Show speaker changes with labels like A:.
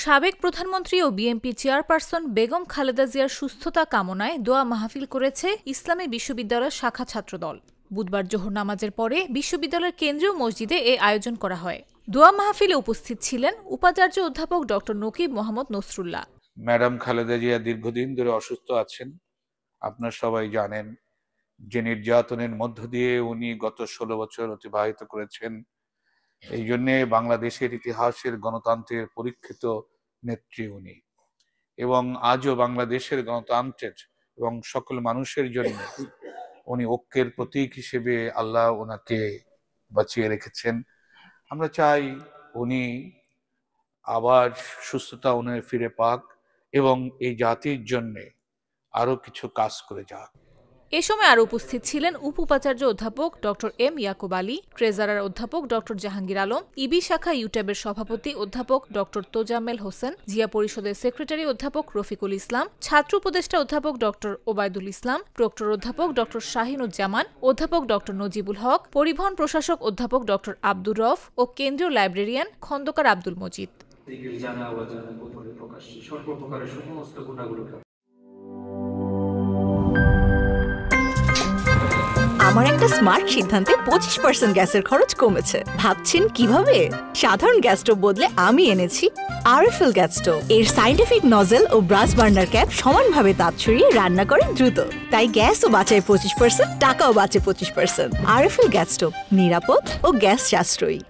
A: সাবেক প্রধানমন্ত্রী ও BNP chairperson Begum Khaleda জিয়ার সুস্থতা কামনায় দোয়া মাহফিল করেছে ইসলামী বিশ্ববিদ্যালয়ের শাখা ছাত্রদল। বুধবার জোহর নামাজের পরে বিশ্ববিদ্যালয়ের কেন্দ্রীয় মসজিদে এ আয়োজন করা হয়। দোয়া মাহফিলে উপস্থিত ছিলেন উপাচার্য অধ্যাপক ড. নকিব মোহাম্মদ নসরুল্লাহ।
B: ম্যাডাম খালেদা জিয়া দীর্ঘদিন ধরে অসুস্থ আছেন, আপনারা সবাই জানেন। যে নির্যাতনের মধ্য দিয়ে উনি গত 16 বছর অতিবাহিত করেছেন, এই জন্যে বাংলাদেশের ইতিহাসের গণতন্ত্রের পরীক্ষিত নেত্রী উনি, এবং আজও বাংলাদেশের গণতন্ত্রের এবং সকল মানুষের জন্য উনি ঐক্যের প্রতীক হিসেবে আল্লাহ ওনাকে বাঁচিয়ে রেখেছেন। আমরা চাই উনি আবার সুস্থতা উনি ফিরে পাক এবং এই জাতির জন্যে আরো কিছু কাজ করে যাক।
A: এ সময় আরও উপস্থিত ছিলেন উপাচার্য অধ্যাপক ড. এম ইয়াকুব আলী, ট্রেজারার অধ্যাপক ড. জাহাঙ্গীর আলম, ইবি শাখা ইউট্যাবের সভাপতি অধ্যাপক ড. তোজাম্মেল হোসেন, জিয়া পরিষদের সেক্রেটারি অধ্যাপক রফিকুল ইসলাম, ছাত্র উপদেষ্টা অধ্যাপক ড. ওবায়দুল ইসলাম, প্রক্টর অধ্যাপক ড. শাহিনুজ্জামান, অধ্যাপক ড. নজিবুল হক, পরিবহন প্রশাসক অধ্যাপক ড. আব্দুর রফ ও কেন্দ্রীয় লাইব্রেরিয়ান খন্দকার আব্দুল মজিদ।
C: আমার একটা স্মার্ট সিদ্ধান্তে 25% গ্যাসের খরচ কমেছে। ভাবছেন কিভাবে? সাধারণ গ্যাস স্টোভ বদলে আমি এনেছি আরএফএল গ্যাস স্টোভ। এর সাইন্টিফিক নজল ও ব্রাস বার্নার ক্যাপ সমানভাবে তাপ ছড়িয়ে রান্না করে দ্রুত, তাই গ্যাসও বাঁচায় 25%, টাকাও বাঁচে 25%। আরএফএল গ্যাস স্টোভ নিরাপদ ও গ্যাস সাশ্রয়ী।